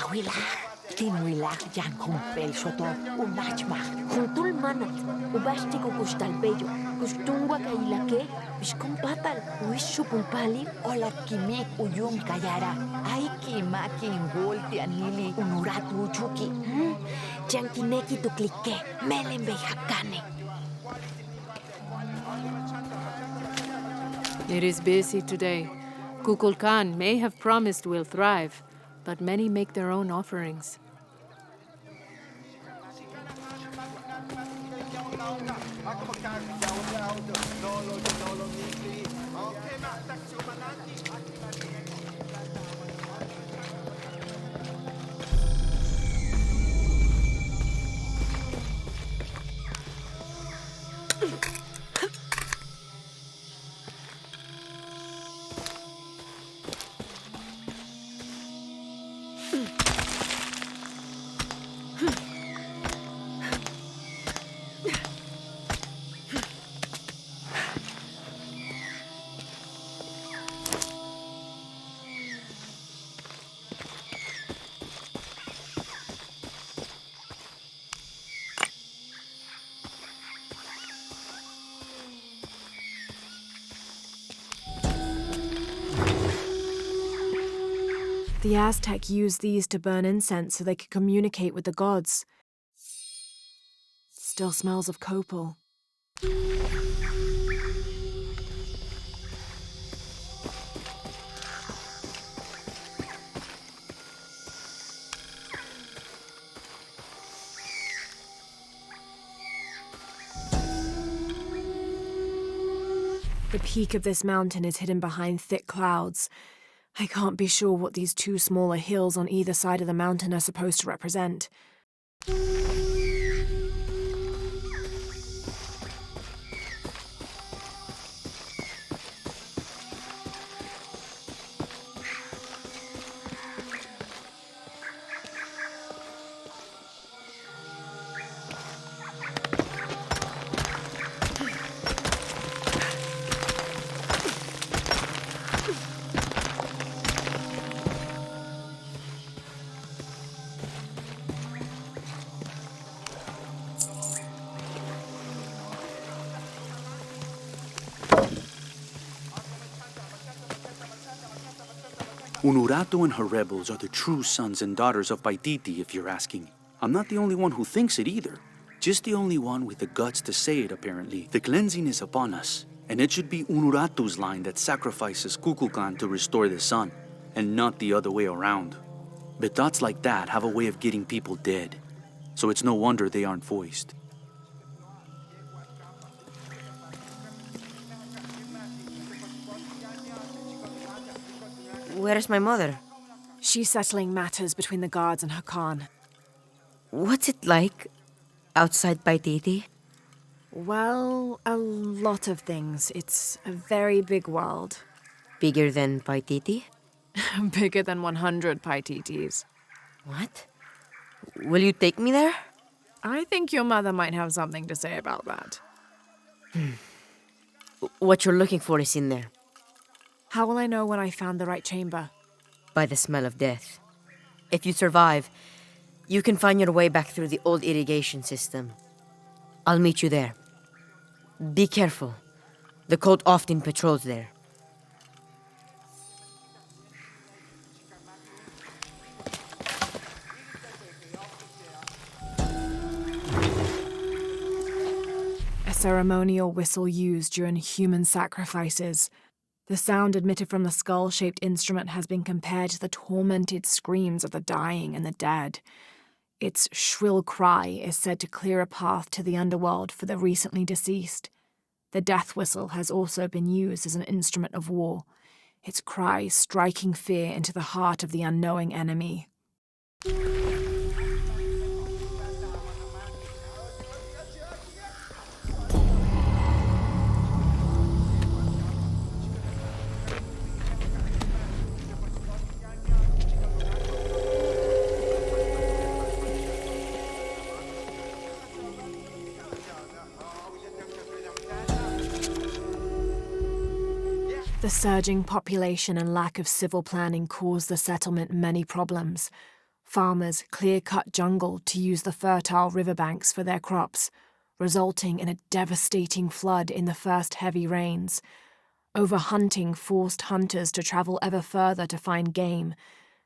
Macuahuitl. Tinwilak yan kumpel soto umachmach. Juntul manat. Ubastiko kustalbello. Kustungwa kailake. Bishkumpatal. Uishupulpali. Olat kimik uyum kayara. Ay kimaki involti anili Unuratu uchuki. Jankineki tuklike. Melembe hakane. It is busy today. Kukulkan may have promised we'll thrive, but many make their own offerings. The Aztec used these to burn incense so they could communicate with the gods. Still smells of copal. The peak of this mountain is hidden behind thick clouds. I can't be sure what these two smaller hills on either side of the mountain are supposed to represent. Unuratu and her rebels are the true sons and daughters of Paititi, if you're asking. I'm not the only one who thinks it either. Just the only one with the guts to say it, apparently. The cleansing is upon us, and it should be Unuratu's line that sacrifices Kukulkan to restore the sun, and not the other way around. But thoughts like that have a way of getting people dead, so it's no wonder they aren't voiced. Where's my mother? She's settling matters between the guards and her Khan. What's it like outside Paititi? Well, a lot of things. It's a very big world. Bigger than Paititi? Bigger than 100 Paititis. What? Will you take me there? I think your mother might have something to say about that. What you're looking for is in there. How will I know when I found the right chamber? By the smell of death. If you survive, you can find your way back through the old irrigation system. I'll meet you there. Be careful. The cult often patrols there. A ceremonial whistle used during human sacrifices. The sound emitted from the skull-shaped instrument has been compared to the tormented screams of the dying and the dead. Its shrill cry is said to clear a path to the underworld for the recently deceased. The death whistle has also been used as an instrument of war, its cry striking fear into the heart of the unknowing enemy. The surging population and lack of civil planning caused the settlement many problems. Farmers clear-cut jungle to use the fertile riverbanks for their crops, resulting in a devastating flood in the first heavy rains. Overhunting forced hunters to travel ever further to find game.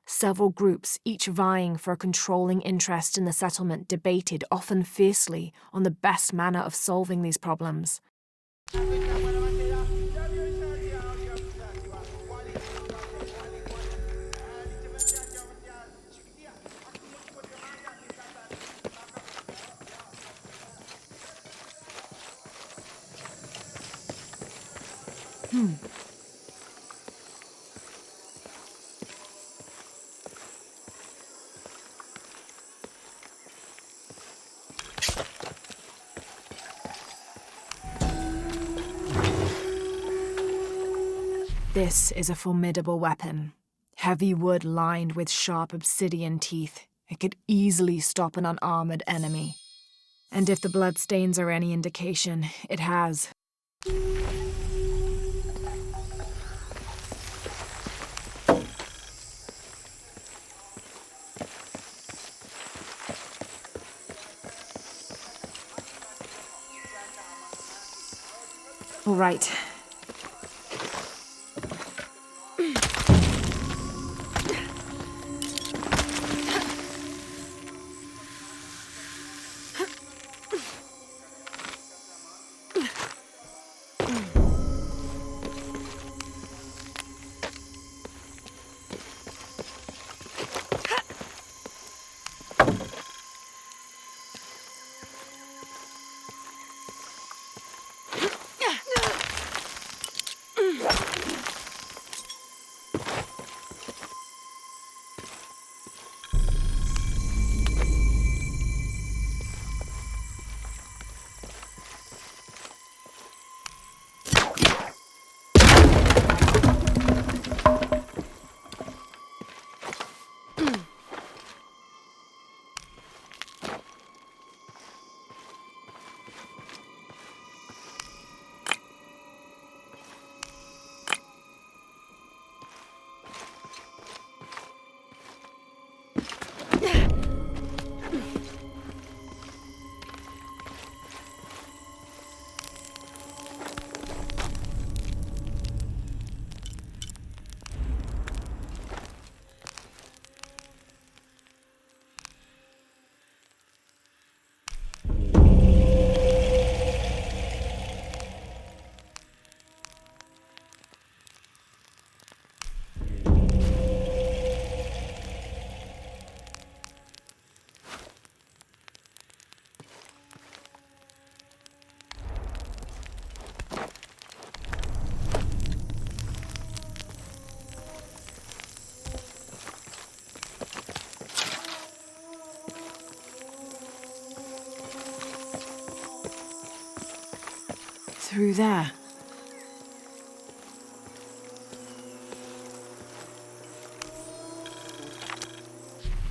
Several groups, each vying for a controlling interest in the settlement, debated, often fiercely, on the best manner of solving these problems. This is a formidable weapon. Heavy wood lined with sharp obsidian teeth. It could easily stop an unarmored enemy. And if the bloodstains are any indication, it has. All right. Through there.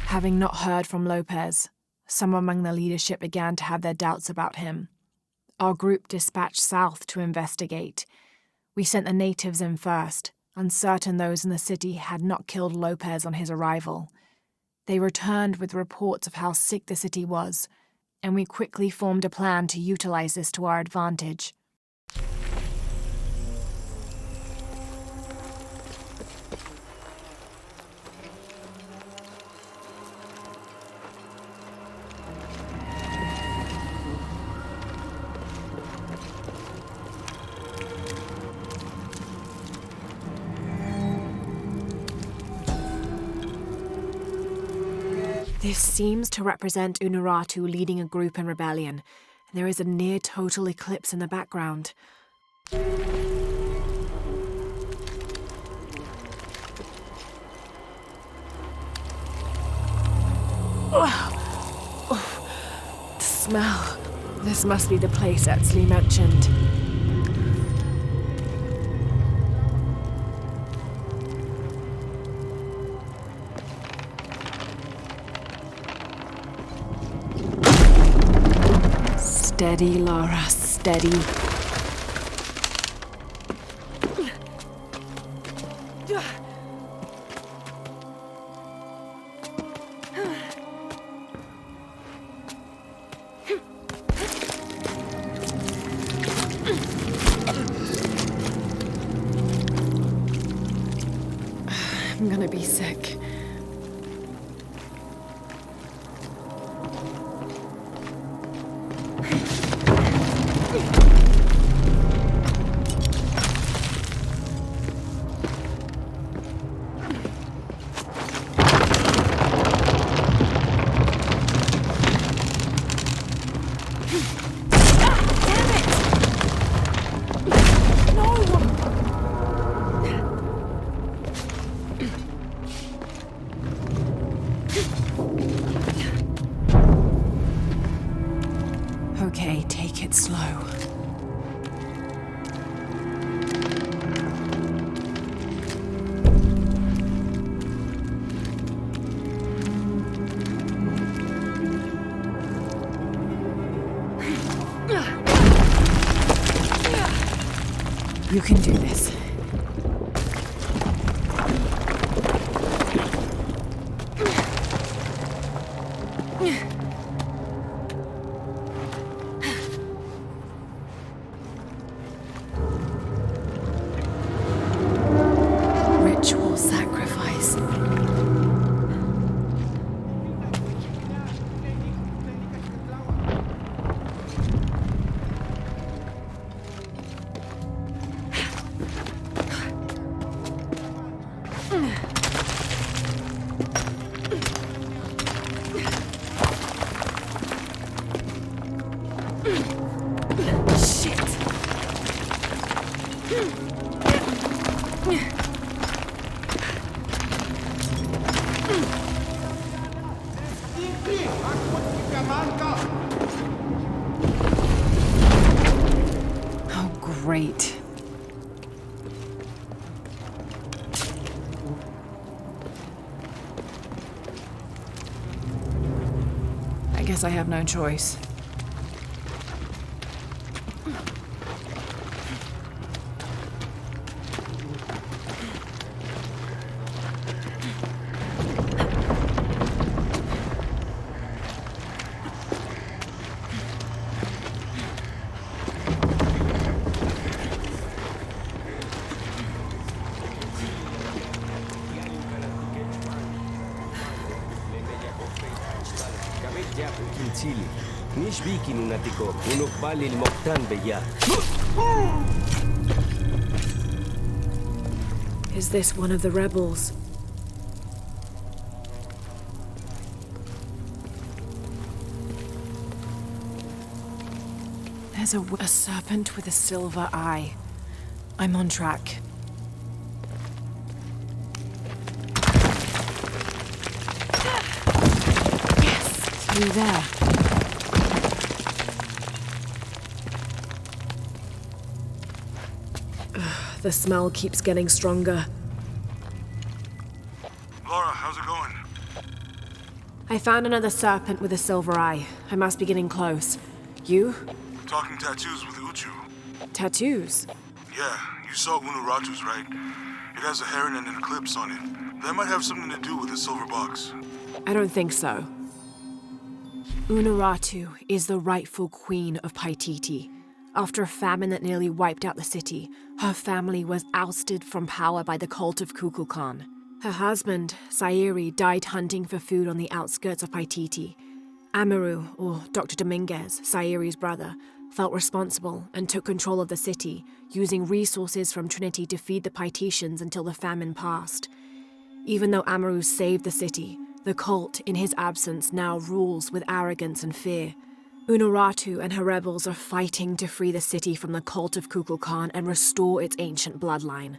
Having not heard from Lopez, some among the leadership began to have their doubts about him. Our group dispatched south to investigate. We sent the natives in first, uncertain those in the city had not killed Lopez on his arrival. They returned with reports of how sick the city was, and we quickly formed a plan to utilize this to our advantage. This seems to represent Unuratu leading a group in rebellion, and there is a near-total eclipse in the background. The smell. This must be the place Etzli mentioned. Steady, Lara, steady. gonna be sick. Okay, take it slow. You can do this. Ritual sacrifice. Great. I guess I have no choice. Is this one of the rebels? There's a serpent with a silver eye. I'm on track. Yes! Through there. The smell keeps getting stronger. Laura, how's it going? I found another serpent with a silver eye. I must be getting close. You? Talking tattoos with Uchu. Tattoos? Yeah, you saw Unuratu's, right? It has a heron and an eclipse on it. That might have something to do with the silver box. I don't think so. Unuratu is the rightful queen of Paititi. After a famine that nearly wiped out the city, her family was ousted from power by the cult of Kukulkan. Her husband, Sayiri, died hunting for food on the outskirts of Paititi. Amaru, or Dr. Dominguez, Sayiri's brother, felt responsible and took control of the city, using resources from Trinity to feed the Paititians until the famine passed. Even though Amaru saved the city, the cult, in his absence, now rules with arrogance and fear. Unuratu and her rebels are fighting to free the city from the cult of Kukulkan and restore its ancient bloodline.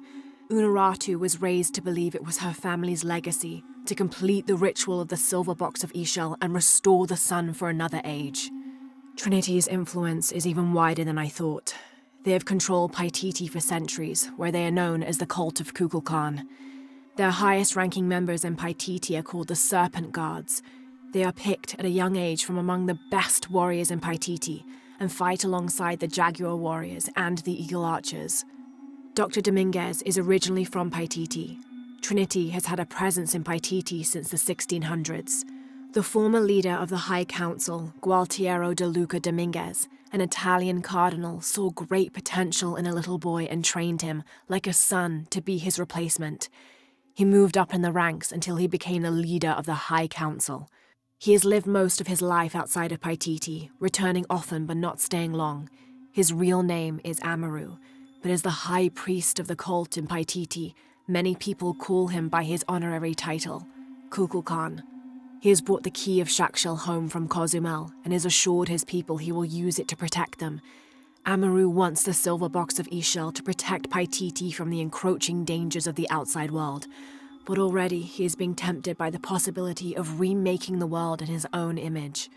Unuratu was raised to believe it was her family's legacy, to complete the ritual of the silver box of Ishel and restore the sun for another age. Trinity's influence is even wider than I thought. They have controlled Paititi for centuries, where they are known as the cult of Kukulkan. Their highest-ranking members in Paititi are called the Serpent Guards. They are picked at a young age from among the best warriors in Paititi and fight alongside the Jaguar warriors and the Eagle Archers. Dr. Dominguez is originally from Paititi. Trinity has had a presence in Paititi since the 1600s. The former leader of the High Council, Gualtiero de Luca Dominguez, an Italian cardinal, saw great potential in a little boy and trained him, like a son, to be his replacement. He moved up in the ranks until he became the leader of the High Council. He has lived most of his life outside of Paititi, returning often but not staying long. His real name is Amaru, but as the High Priest of the cult in Paititi, many people call him by his honorary title, Kukulkan. He has brought the key of Shakshel home from Cozumel and has assured his people he will use it to protect them. Amaru wants the silver box of Ishel to protect Paititi from the encroaching dangers of the outside world, but already he is being tempted by the possibility of remaking the world in his own image.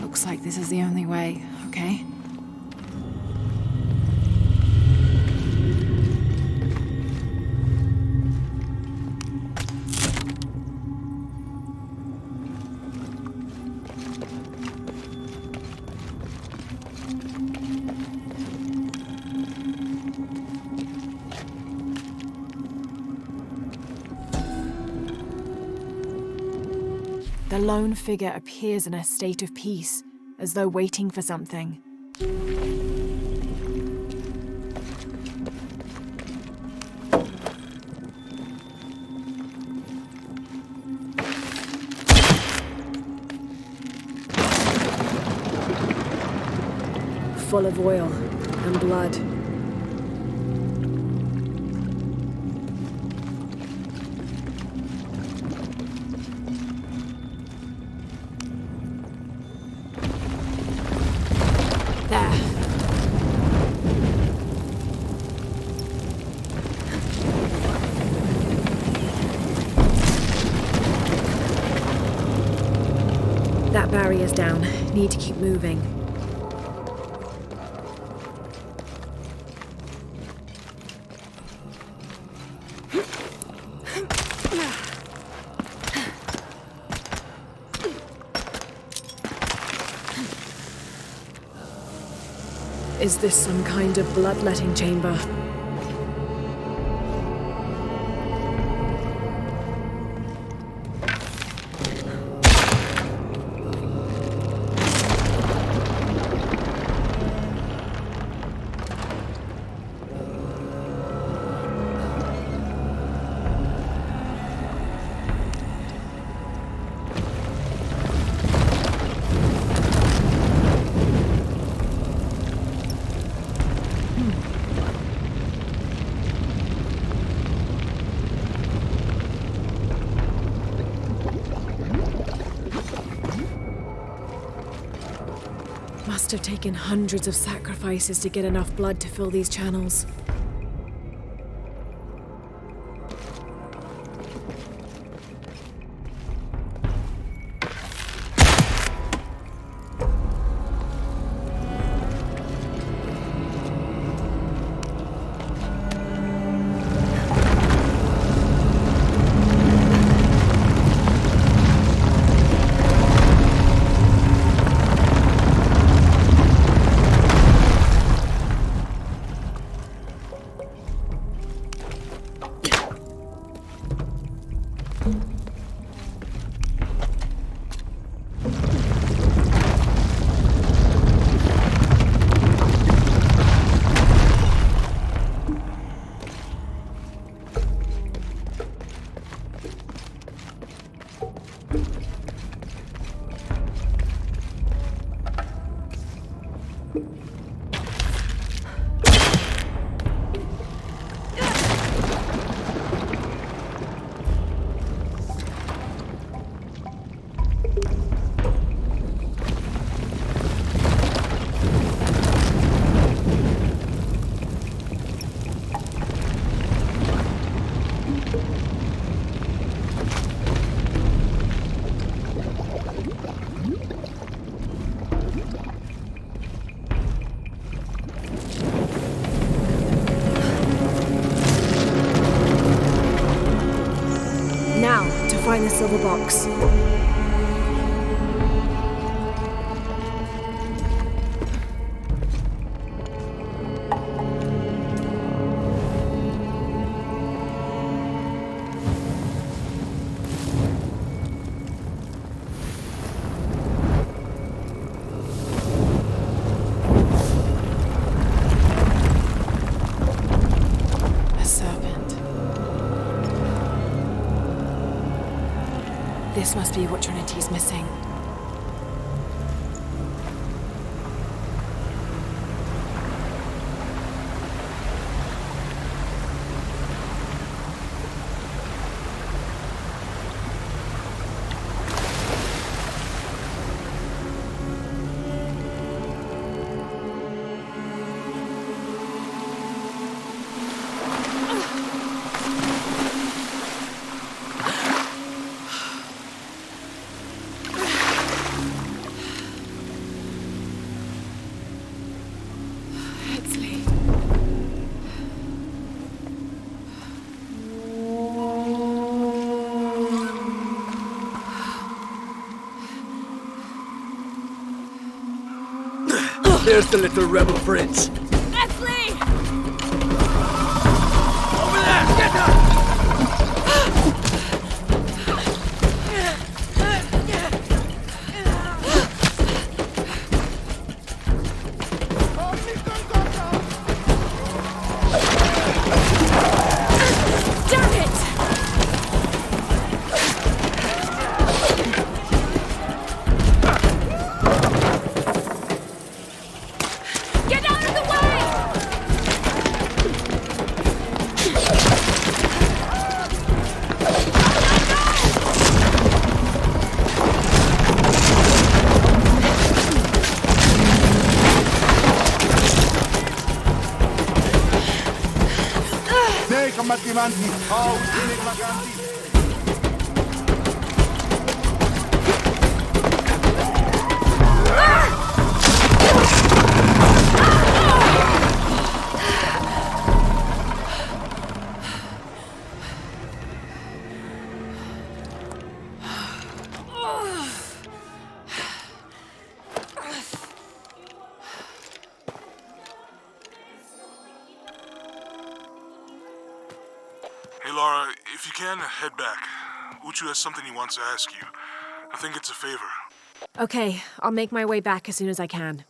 Looks like this is the only way, okay? The lone figure appears in a state of peace, as though waiting for something. Full of oil and blood. That barrier's down. Need to keep moving. Is this some kind of bloodletting chamber? Must have taken hundreds of sacrifices to get enough blood to fill these channels. Find the silver box. This must be what Trinity's missing. There's the little rebel prince. Leslie! Over there! Get her! Damn it! Get out of the way! Dei combattimanti, ho ultimi vaganti. Hey Laura, if you can, head back. Uchu has something he wants to ask you. I think it's a favor. Okay, I'll make my way back as soon as I can.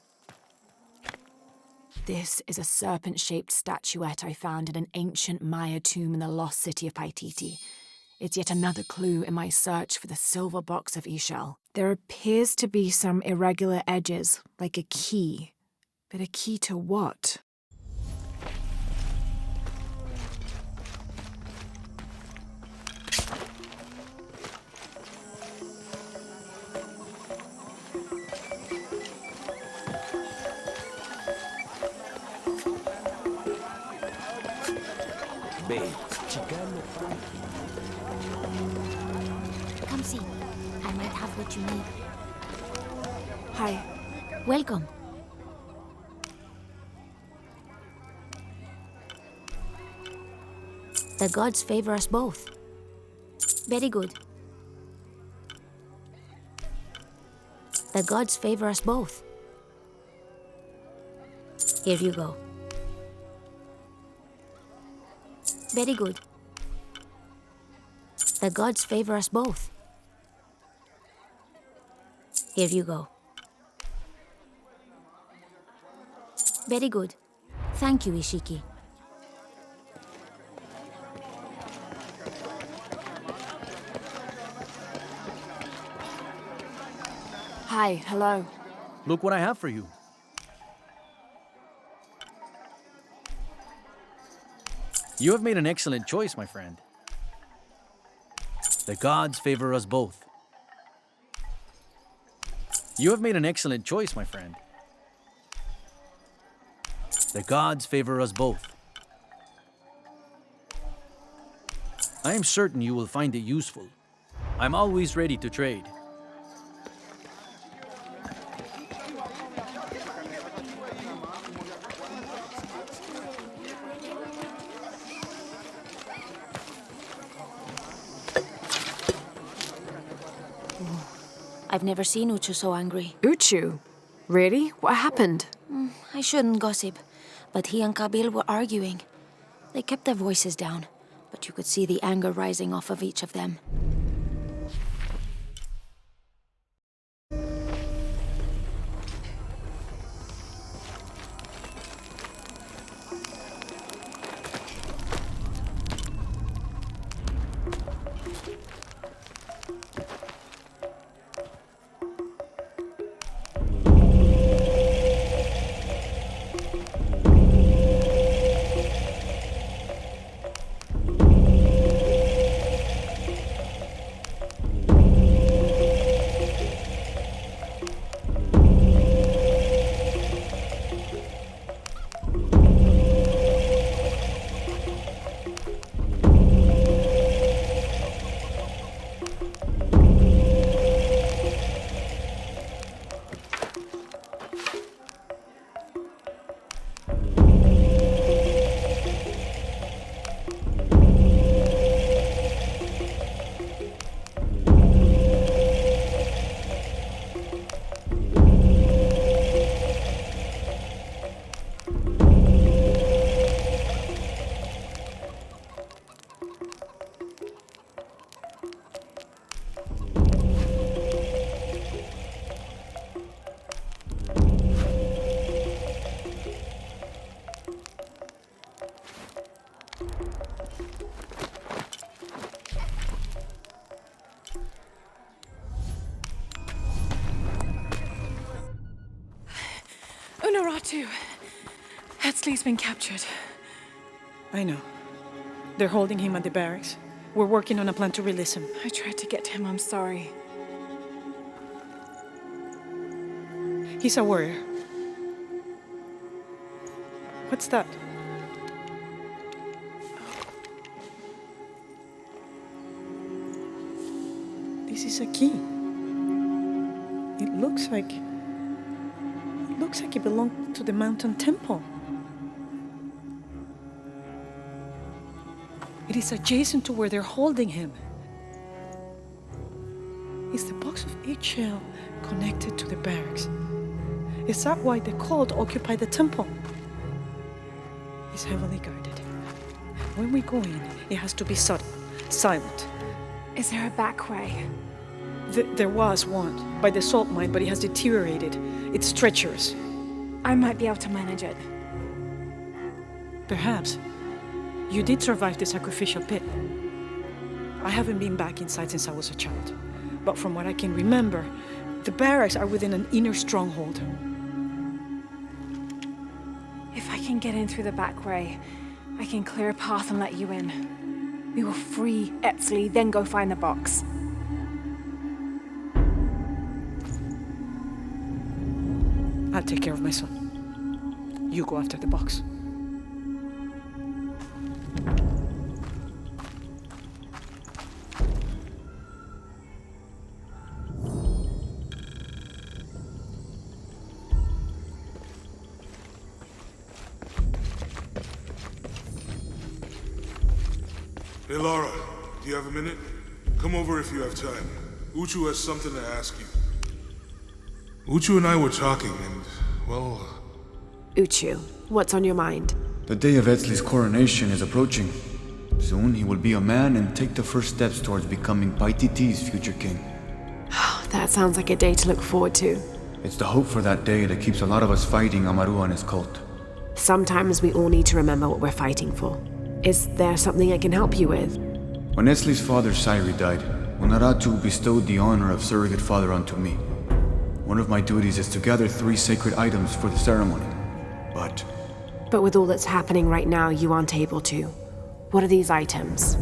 This is a serpent-shaped statuette I found in an ancient Maya tomb in the lost city of Paititi. It's yet another clue in my search for the silver box of Ishel. There appears to be some irregular edges, like a key. But a key to what? Come see. I might have what you need. Hi. Welcome. The gods favor us both. Very good. The gods favor us both. Here you go. Very good. The gods favor us both. Here you go. Very good. Thank you, Ishiki. Hi, hello. Look what I have for you. You have made an excellent choice, my friend. The gods favor us both. You have made an excellent choice, my friend. The gods favor us both. I am certain you will find it useful. I'm always ready to trade. I've never seen Uchu so angry. Uchu? Really? What happened? I shouldn't gossip, but he and Kabil were arguing. They kept their voices down, but you could see the anger rising off of each of them. Uchu, Hetzley's been captured. I know. They're holding him at the barracks. We're working on a plan to release him. I tried to get to him, I'm sorry. He's a warrior. What's that? This is a key. It looks like it belonged to the mountain temple. It is adjacent to where they're holding him. Is the box of eggshell connected to the barracks? Is that why the cult occupied the temple? It's heavily guarded. When we go in, it has to be subtle, silent. Is there a back way? There was one, by the salt mine, but it has deteriorated. It's treacherous. I might be able to manage it. Perhaps. You did survive the sacrificial pit. I haven't been back inside since I was a child. But from what I can remember, the barracks are within an inner stronghold. If I can get in through the back way, I can clear a path and let you in. We will free Etzley, then go find the box. I'll take care of my son. You go after the box. Hey, Lara, do you have a minute? Come over if you have time. Uchu has something to ask you. Uchu and I were talking, and, well... Uchu, what's on your mind? The day of Etzley's coronation is approaching. Soon he will be a man and take the first steps towards becoming Paititi's future king. That sounds like a day to look forward to. It's the hope for that day that keeps a lot of us fighting Amaru and his cult. Sometimes we all need to remember what we're fighting for. Is there something I can help you with? When Etzley's father Sairi died, Unuratu bestowed the honor of surrogate father onto me. One of my duties is to gather 3 sacred items for the ceremony. But with all that's happening right now, you aren't able to. What are these items?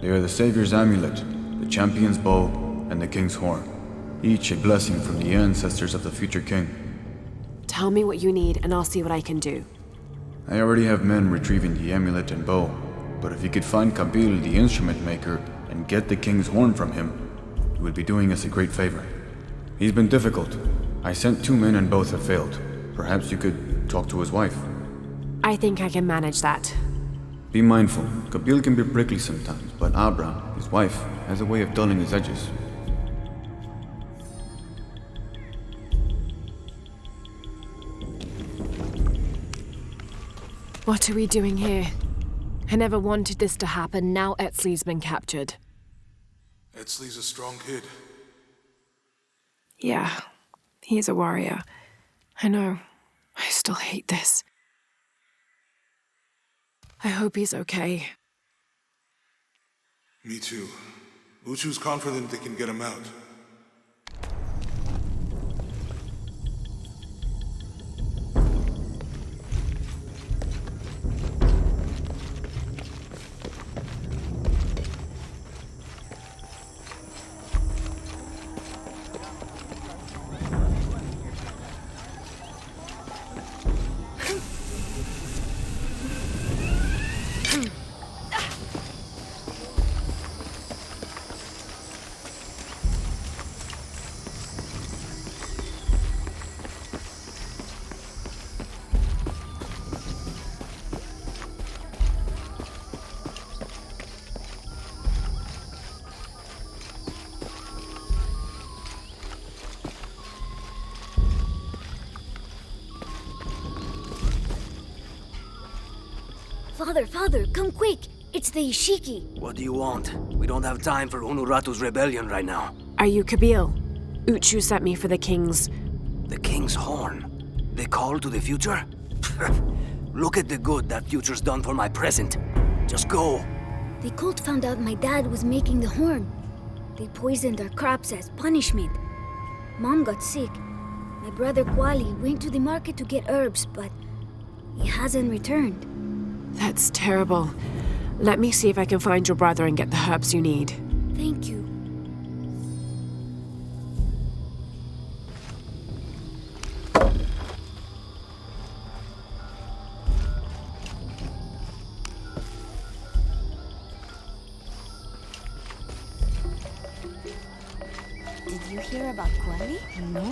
They are the Savior's Amulet, the Champion's Bow, and the King's Horn. Each a blessing from the ancestors of the future king. Tell me what you need, and I'll see what I can do. I already have men retrieving the amulet and bow, but if you could find Kabil, the instrument maker, and get the King's Horn from him, you would be doing us a great favor. He's been difficult. I sent 2 men and both have failed. Perhaps you could talk to his wife. I think I can manage that. Be mindful. Kabil can be prickly sometimes, but Abra, his wife, has a way of dulling his edges. What are we doing here? I never wanted this to happen. Now Etzley's been captured. Etzley's a strong kid. Yeah, he's a warrior. I know. I still hate this. I hope he's okay. Me too. Uchu's confident they can get him out. Father, come quick! It's the Ishiki! What do you want? We don't have time for Unuratu's rebellion right now. Are you Kabil? Uchu sent me for the King's... The King's Horn? The call to the future? Look at the good that future's done for my present. Just go. The cult found out my dad was making the horn. They poisoned our crops as punishment. Mom got sick. My brother Cualli went to the market to get herbs, but he hasn't returned. That's terrible. Let me see if I can find your brother and get the herbs you need. Thank you. Did you hear about Cualli? No?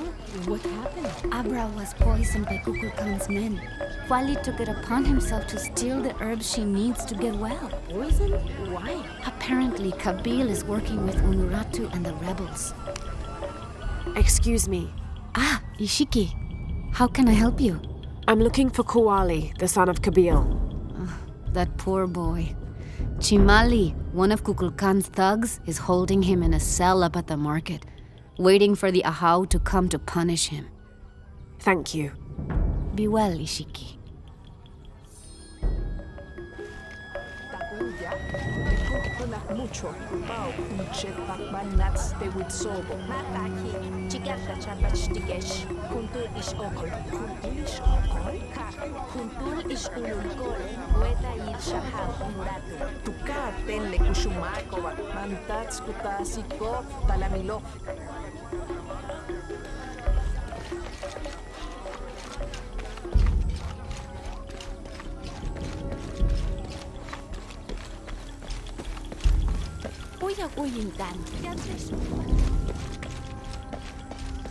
What happened? Abra was poisoned by Kukulkan's men. Cualli took it upon himself to steal the herbs she needs to get well. Poison? Why? Apparently, Kabil is working with Unuratu and the rebels. Excuse me. Ah, Ishiki. How can I help you? I'm looking for Cualli, the son of Kabil. That poor boy. Chimali, one of Kukulkan's thugs, is holding him in a cell up at the market, waiting for the Ahau to come to punish him. Thank you. Be well, Ishiki.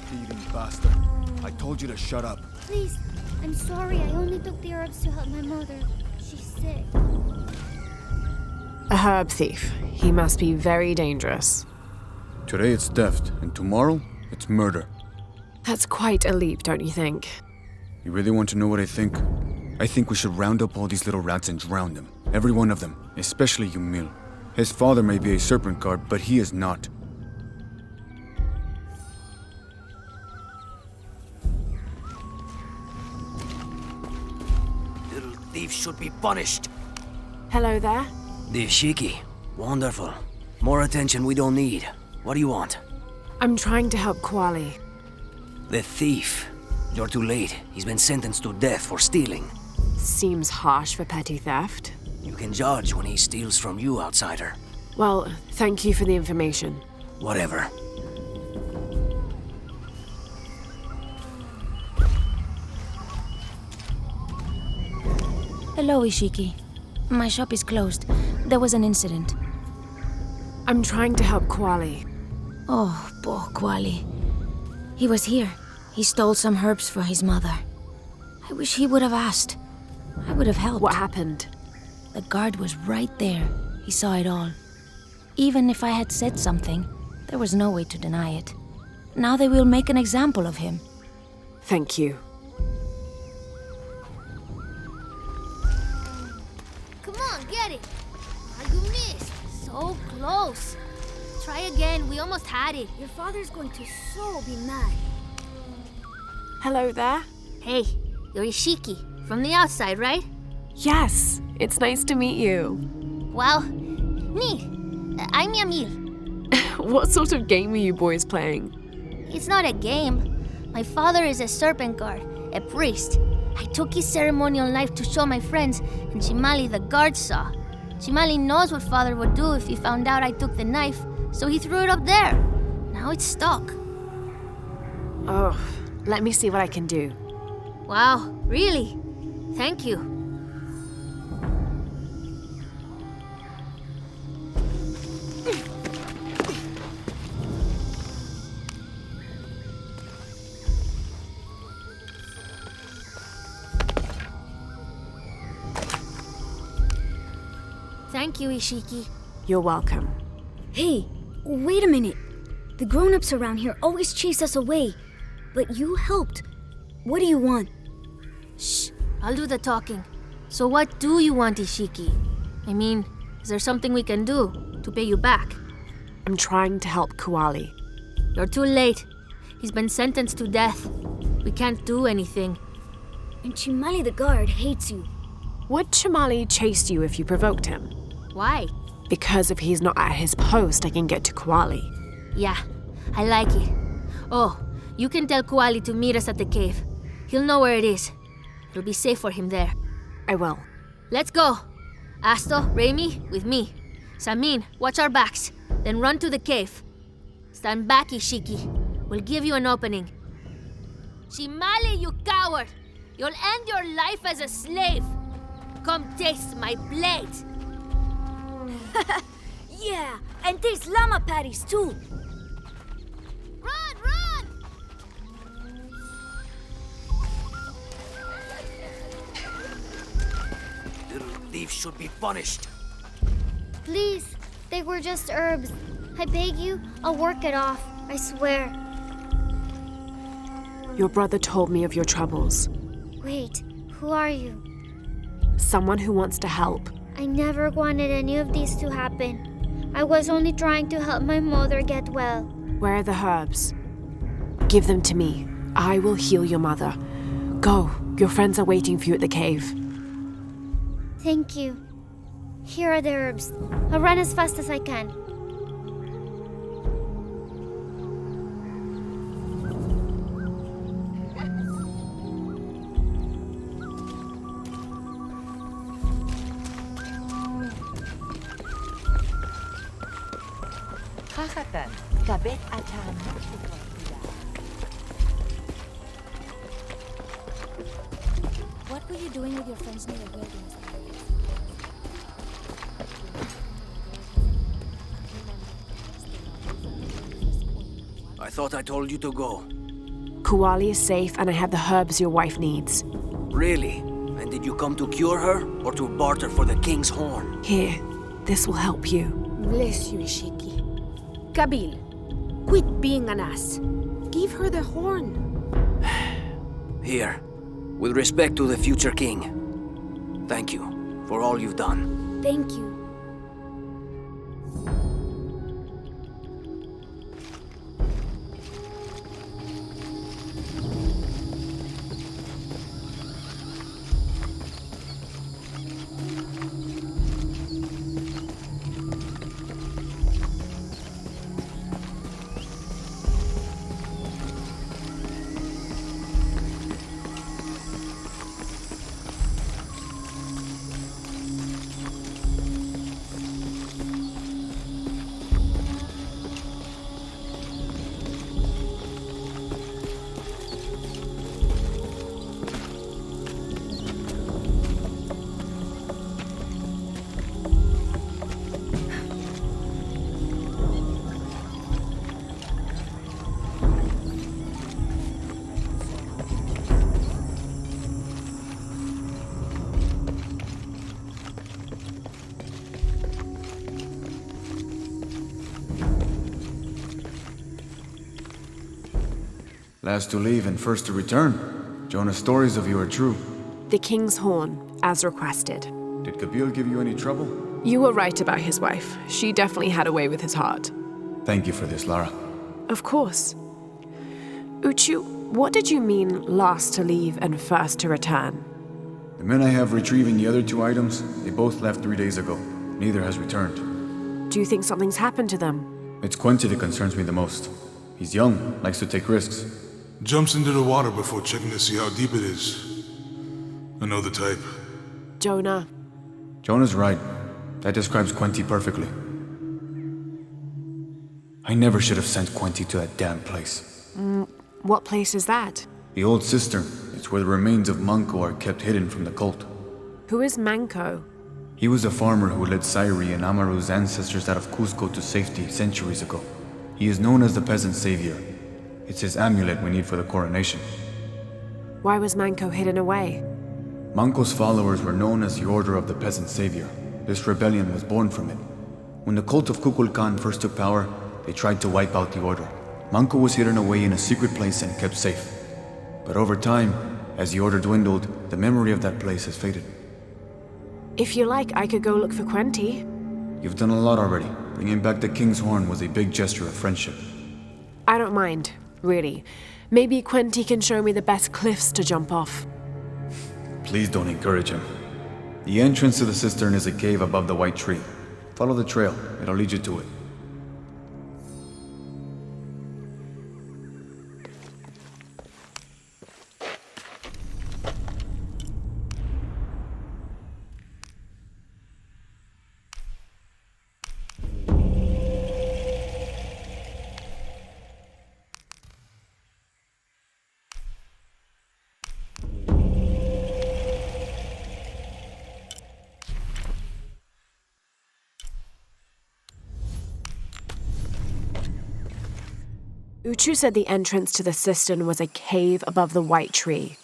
Thieving bastard. I told you to shut up. Please, I'm sorry. I only took the herbs to help my mother. She's sick. A herb thief. He must be very dangerous. Today it's theft, and tomorrow it's murder. That's quite a leap, don't you think? You really want to know what I think? I think we should round up all these little rats and drown them. Every one of them, especially Yamil. His father may be a serpent guard, but he is not. Little thief should be punished. Hello there. The Shiki. Wonderful. More attention we don't need. What do you want? I'm trying to help Cualli. The thief. You're too late. He's been sentenced to death for stealing. Seems harsh for petty theft. You can judge when he steals from you, outsider. Well, thank you for the information. Whatever. Hello, Ishiki. My shop is closed. There was an incident. I'm trying to help Cualli. Oh, poor Cualli. He was here. He stole some herbs for his mother. I wish he would have asked. I would have helped. What happened? The guard was right there. He saw it all. Even if I had said something, there was no way to deny it. Now they will make an example of him. Thank you. Come on, get it. You missed. So close. Try again. We almost had it. Your father's going to so be mad. Hello there. Hey, you're Ishiki. From the outside, right? Yes. It's nice to meet you. Well, neat. I'm Yamil. What sort of game are you boys playing? It's not a game. My father is a serpent guard, a priest. I took his ceremonial knife to show my friends, and Chimali the guard saw. Chimali knows what father would do if he found out I took the knife, so he threw it up there. Now it's stuck. Oh, let me see what I can do. Wow, really? Thank you. Thank you, Ishiki. You're welcome. Hey, wait a minute. The grown-ups around here always chase us away. But you helped. What do you want? Shh, I'll do the talking. So what do you want, Ishiki? I mean, is there something we can do to pay you back? I'm trying to help Cualli. You're too late. He's been sentenced to death. We can't do anything. And Chimali the guard hates you. Would Chimali chase you if you provoked him? Why? Because if he's not at his post, I can get to Cualli. Yeah, I like it. Oh, You can tell Cualli to meet us at the cave. He'll know where it is. It'll be safe for him there. I will. Let's go. Asto, Raimi, with me. Samin, watch our backs. Then run to the cave. Stand back, Ishiki. We'll give you an opening. Chimali, you coward! You'll end your life as a slave. Come taste my blade. Yeah, and taste llama patties too. Run, run! Little thief should be punished. Please, they were just herbs. I beg you, I'll work it off. I swear. Your brother told me of your troubles. Wait, who are you? Someone who wants to help. I never wanted any of these to happen. I was only trying to help my mother get well. Where are the herbs? Give them to me. I will heal your mother. Go. Your friends are waiting for you at the cave. Thank you. Here are the herbs. I'll run as fast as I can. What were you doing with your friends near the wilderness? I thought I told you to go. Cualli is safe and I have the herbs your wife needs. Really? And did you come to cure her or to barter for the king's horn? Here, this will help you. Bless you, Ishiki. Kabil, quit being an ass. Give her the horn. Here, with respect to the future king. Thank you for all you've done. Thank you. Last to leave and first to return. Jonah's stories of you are true. The king's horn, as requested. Did Kabil give you any trouble? You were right about his wife. She definitely had a way with his heart. Thank you for this, Lara. Of course. Uchu, what did you mean last to leave and first to return? The men I have retrieving the other 2 items, they both left 3 days ago. Neither has returned. Do you think something's happened to them? It's Quincy that concerns me the most. He's young, likes to take risks. Jumps into the water before checking to see how deep it is. I know the type. Jonah. Jonah's right. That describes Quincy perfectly. I never should have sent Quincy to that damn place. What place is that? The old cistern. It's where the remains of Manco are kept hidden from the cult. Who is Manco? He was a farmer who led Sairi and Amaru's ancestors out of Cusco to safety centuries ago. He is known as the Peasant Savior. It's his amulet we need for the coronation. Why was Manco hidden away? Manco's followers were known as the Order of the Peasant Savior. This rebellion was born from it. When the cult of Kukulkan first took power, they tried to wipe out the order. Manco was hidden away in a secret place and kept safe. But over time, as the order dwindled, the memory of that place has faded. If you like, I could go look for Quenty. You've done a lot already. Bringing back the King's Horn was a big gesture of friendship. I don't mind, really. Maybe Quenty can show me the best cliffs to jump off. Please don't encourage him. The entrance to the cistern is a cave above the white tree. Follow the trail. It'll lead you to it. Uchu said the entrance to the cistern was a cave above the white tree.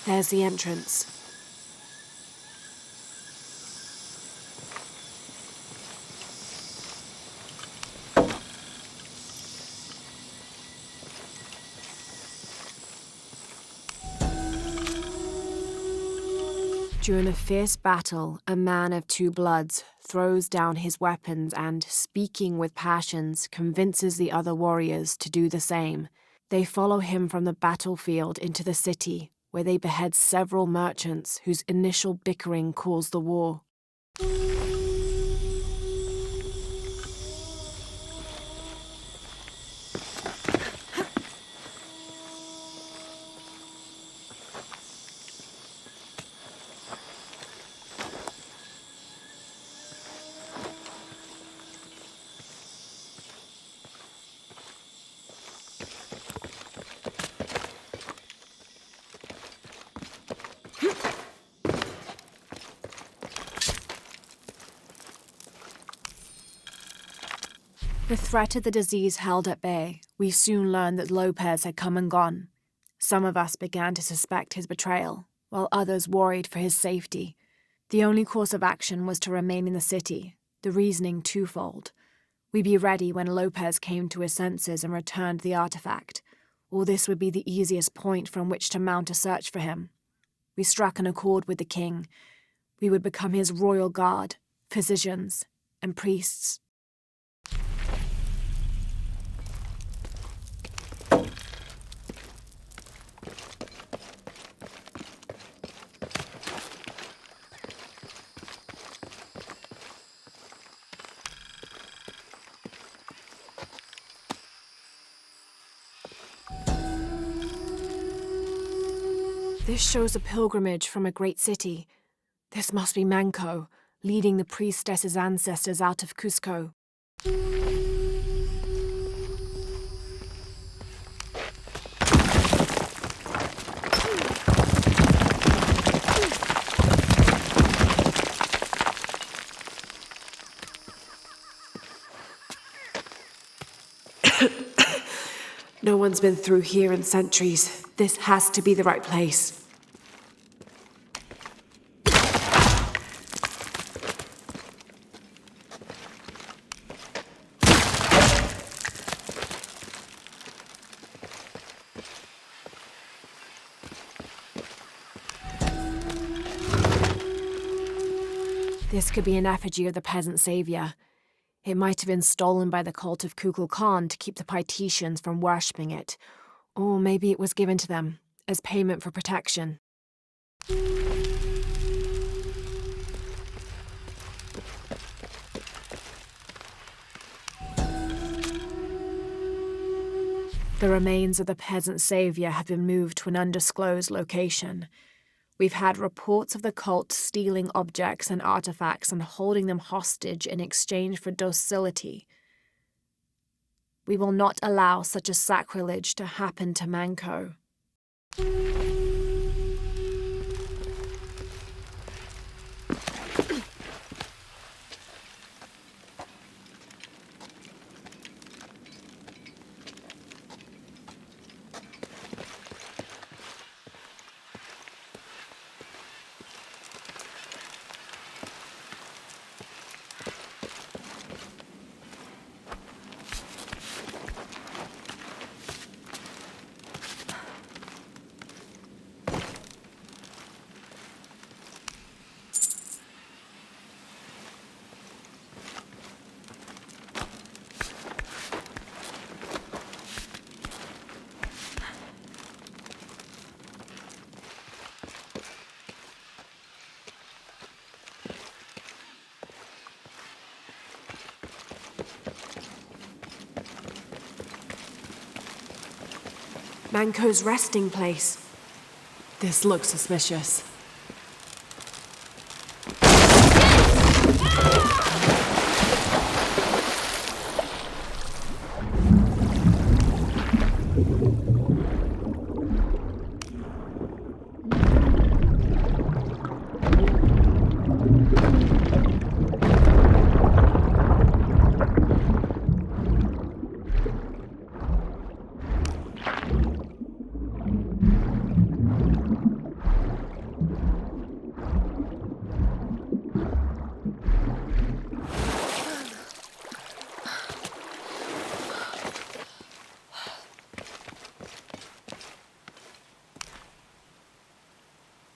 There's the entrance. During a fierce battle, a man of two bloods throws down his weapons and, speaking with passions, convinces the other warriors to do the same. They follow him from the battlefield into the city, where they behead several merchants whose initial bickering caused the war. The threat of the disease held at bay, we soon learned that Lopez had come and gone. Some of us began to suspect his betrayal, while others worried for his safety. The only course of action was to remain in the city, the reasoning twofold. We'd be ready when Lopez came to his senses and returned the artifact, or this would be the easiest point from which to mount a search for him. We struck an accord with the king. We would become his royal guard, physicians, and priests. This shows a pilgrimage from a great city. This must be Manco, leading the priestess's ancestors out of Cusco. No one's been through here in centuries. This has to be the right place. This could be an effigy of the peasant savior. It might have been stolen by the cult of Kukulkan to keep the Paititians from worshipping it. Or maybe it was given to them as payment for protection. The remains of the peasant savior have been moved to an undisclosed location. We've had reports of the cult stealing objects and artifacts and holding them hostage in exchange for docility. We will not allow such a sacrilege to happen to Manco. Manco's resting place. This looks suspicious.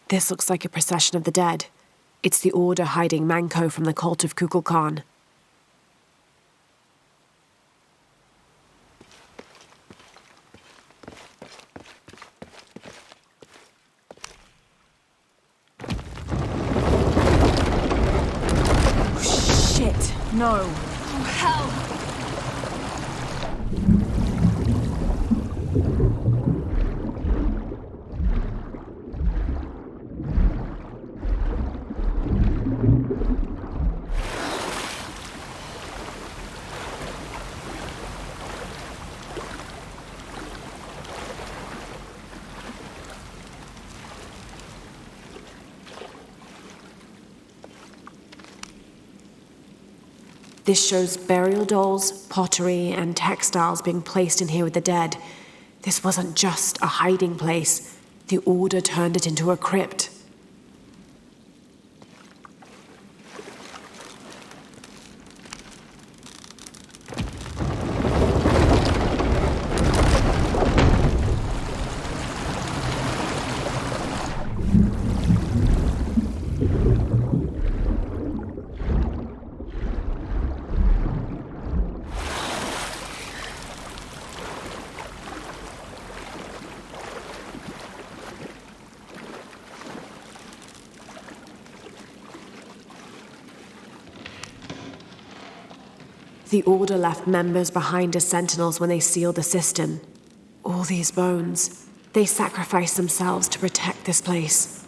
This looks like a procession of the dead. It's the Order hiding Manco from the cult of Kukulkan. Oh, shit! No! Oh, hell! This shows burial dolls, pottery, and textiles being placed in here with the dead. This wasn't just a hiding place. The Order turned it into a crypt. The Order left members behind as sentinels when they sealed the cistern. All these bones, they sacrificed themselves to protect this place.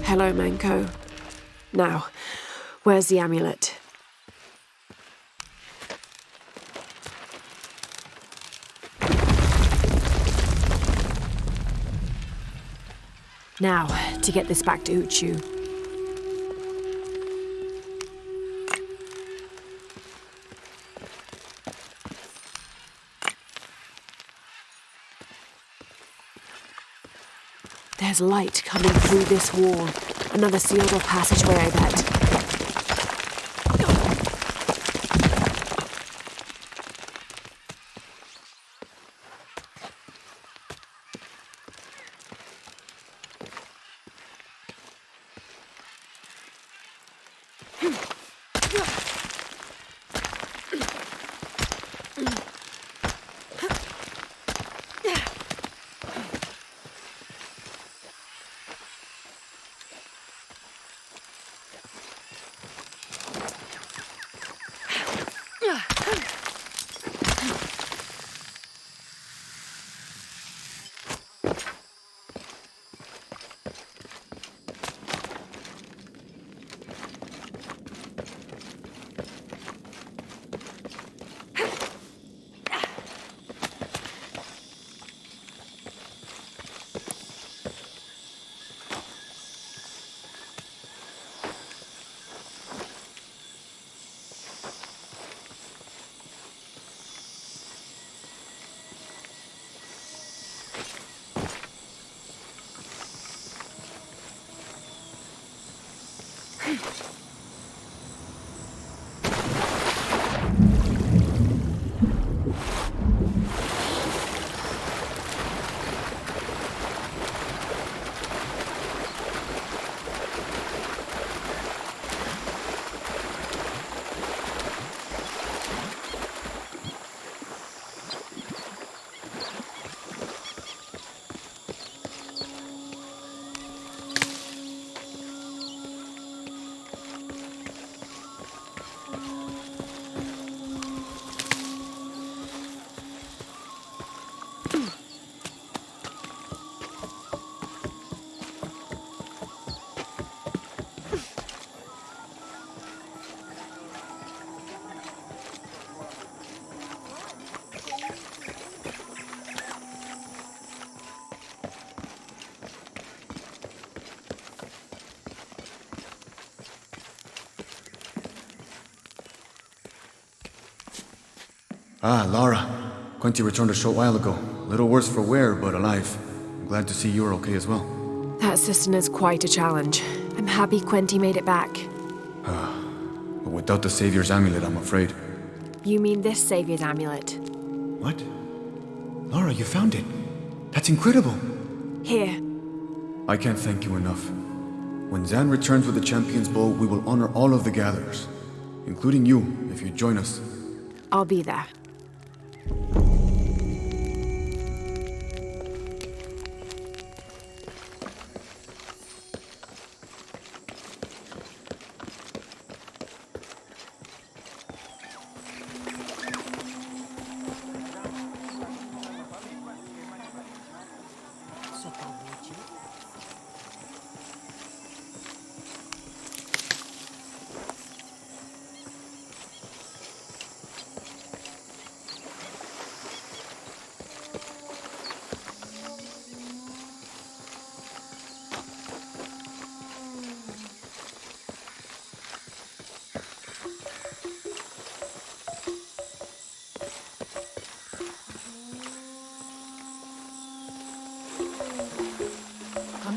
Hello, Manco. Now, where's the amulet? Now, to get this back to Uchu. There's light coming through this wall. Another sealed-off passageway, I bet. Ah, Lara. Quinty returned a short while ago. A little worse for wear, but alive. I'm glad to see you're okay as well. That cistern is quite a challenge. I'm happy Quinty made it back. But without the Savior's amulet, I'm afraid. You mean this Savior's amulet? What? Lara, you found it. That's incredible. Here. I can't thank you enough. When Zan returns with the Champion's Bow, we will honor all of the gatherers. Including you, if you join us. I'll be there.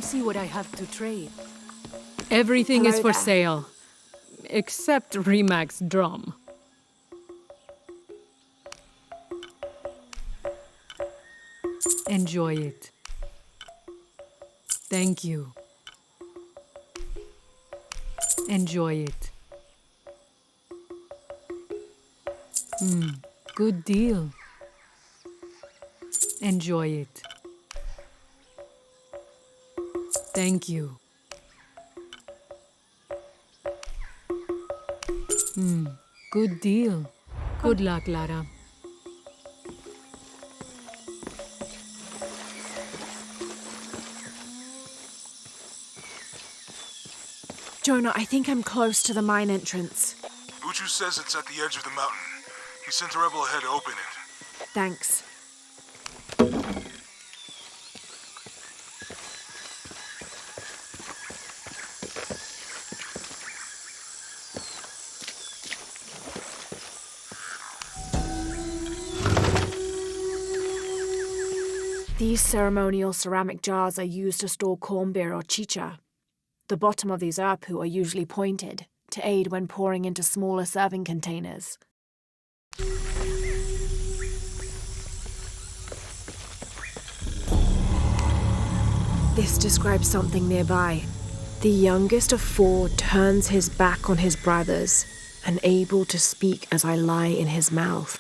See what I have to trade. Everything is for sale, except Remac's drum. Enjoy it. Thank you. Enjoy it. Good deal. Enjoy it. Thank you. Good deal. Good luck, Lara. Jonah, I think I'm close to the mine entrance. Uchu says it's at the edge of the mountain. He sent a rebel ahead to open it. Thanks. These ceremonial ceramic jars are used to store corn beer or chicha. The bottom of these Urpu are usually pointed, to aid when pouring into smaller serving containers. This describes something nearby. The youngest of 4 turns his back on his brothers, unable to speak as I lie in his mouth.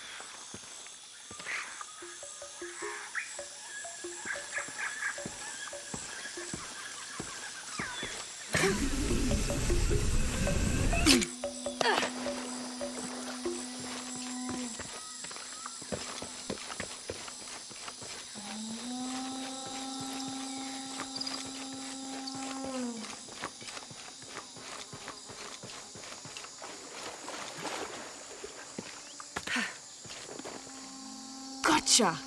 Gotcha!